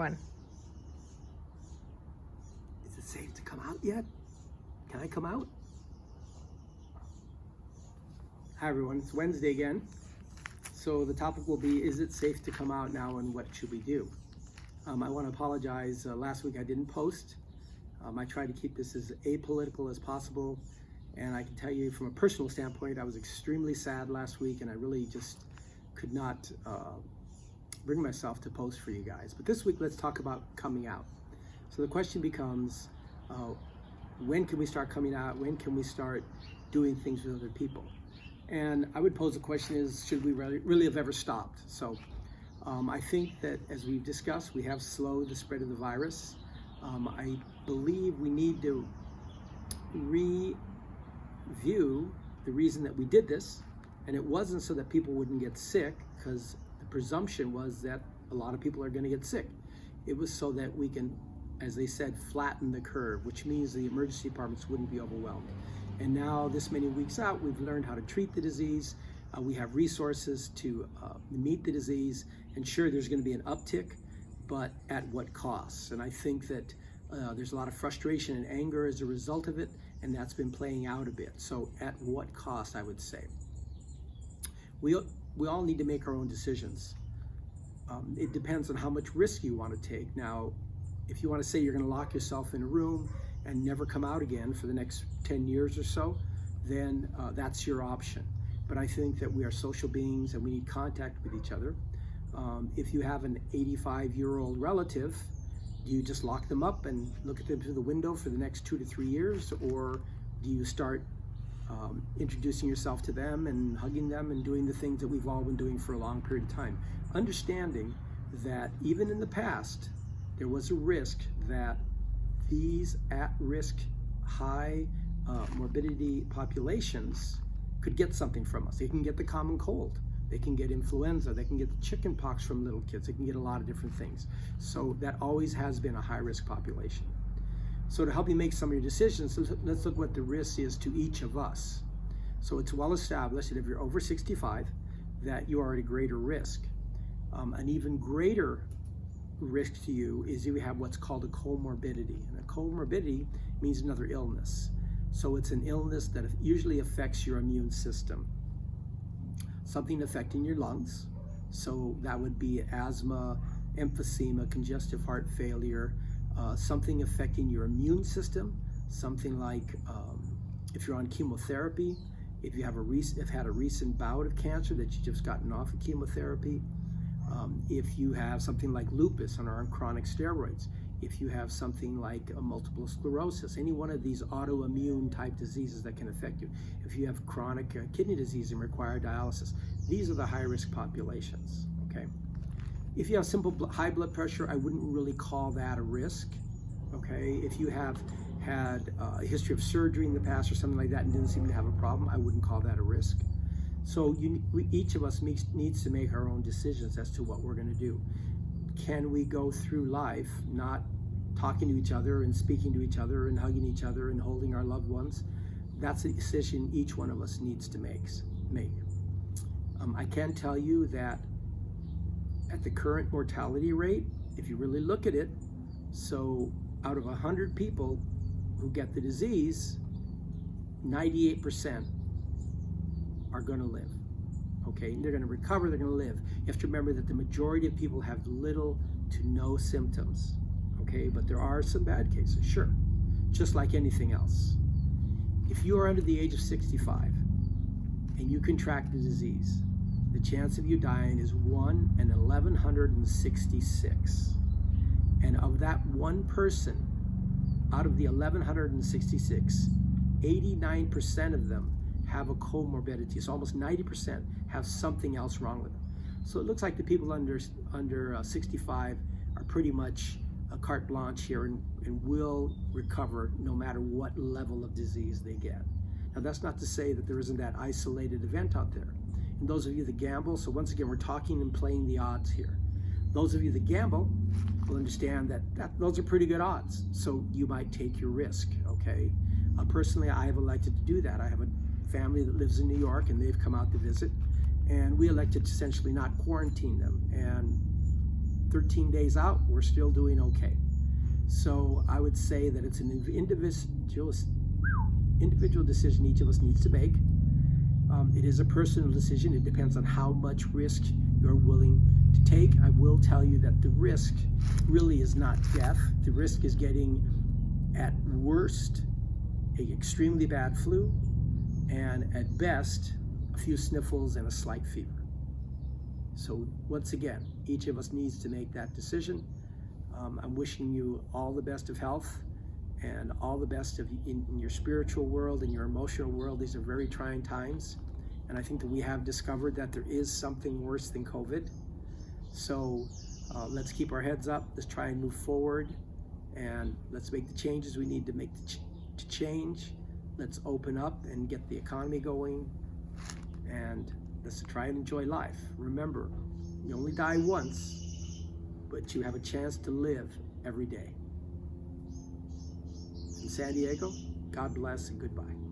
One. Is it safe to come out yet? Can I come out? Hi everyone, it's Wednesday again. So the topic will be, is it safe to come out now and what should we do? I want to apologize, last week I didn't post. I tried to keep this as apolitical as possible, and I can tell you from a personal standpoint, I was extremely sad last week and I really just could not bring myself to post for you guys. But this week, let's talk about coming out. So the question becomes, when can we start coming out? When can we start doing things with other people? And I would pose the question is, should we really have ever stopped? So I think that as we've discussed, we have slowed the spread of the virus. I believe we need to review the reason that we did this. And it wasn't so that people wouldn't get sick, because the presumption was that a lot of people are going to get sick. It was so that we can, as they said, flatten the curve, which means the emergency departments wouldn't be overwhelmed. And now, this many weeks out, we've learned how to treat the disease. We have resources to meet the disease. And sure, there's going to be an uptick, but at what cost? And I think that there's a lot of frustration and anger as a result of it, and that's been playing out a bit. So at what cost, I would say? We all need to make our own decisions. It depends on how much risk you want to take. Now, if you want to say you're going to lock yourself in a room and never come out again for the next 10 years or so, then that's your option. But I think that we are social beings and we need contact with each other. If you have an 85-year-old relative, do you just lock them up and look at them through the window for the next 2 to 3 years? Or do you start introducing yourself to them and hugging them and doing the things that we've all been doing for a long period of time? Understanding that even in the past, there was a risk that these at-risk, high morbidity populations could get something from us. They can get the common cold. They can get influenza. They can get the chicken pox from little kids. They can get a lot of different things. So that always has been a high-risk population. So to help you make some of your decisions, let's look what the risk is to each of us. So it's well established that if you're over 65, that you are at a greater risk. An even greater risk to you is you have what's called a comorbidity. And a comorbidity means another illness. So it's an illness that usually affects your immune system. Something affecting your lungs. So that would be asthma, emphysema, congestive heart failure, something affecting your immune system, something like if you're on chemotherapy, if you have had a recent bout of cancer that you just gotten off of chemotherapy, if you have something like lupus and are on chronic steroids, if you have something like a multiple sclerosis, any one of these autoimmune type diseases that can affect you, if you have chronic kidney disease and require dialysis, these are the high risk populations, okay? If you have simple high blood pressure, I wouldn't really call that a risk, okay? If you have had a history of surgery in the past or something like that and didn't seem to have a problem, I wouldn't call that a risk. So each of us needs to make our own decisions as to what we're going to do. Can we go through life not talking to each other and speaking to each other and hugging each other and holding our loved ones? That's a decision each one of us needs to make. I can tell you that at the current mortality rate, if you really look at it, so out of 100 people who get the disease, 98% are going to live. Okay, they're going to recover, they're going to live. You have to remember that the majority of people have little to no symptoms. Okay, but there are some bad cases, sure, just like anything else. If you are under the age of 65 and you contract the disease, the chance of you dying is 1 in 1166. And of that one person, out of the 1166, 89% of them have a comorbidity. So almost 90% have something else wrong with them. So it looks like the people under 65 are pretty much a carte blanche here and will recover no matter what level of disease they get. Now that's not to say that there isn't that isolated event out there. And those of you that gamble, so once again, we're talking and playing the odds here. Those of you that gamble will understand that those are pretty good odds. So you might take your risk, okay? Personally, I have elected to do that. I have a family that lives in New York and they've come out to visit, and we elected to essentially not quarantine them. And 13 days out, we're still doing okay. So I would say that it's an individual decision each of us needs to make. It is a personal decision. It depends on how much risk you're willing to take. I will tell you that the risk really is not death. The risk is getting, at worst, an extremely bad flu, and at best, a few sniffles and a slight fever. So once again, each of us needs to make that decision. I'm wishing you all the best of health and all the best in your spiritual world and your emotional world. These are very trying times. And I think that we have discovered that there is something worse than COVID. So let's keep our heads up. Let's try and move forward. And let's make the changes we need to make to change. Let's open up and get the economy going. And let's try and enjoy life. Remember, you only die once, but you have a chance to live every day. In San Diego, God bless and goodbye.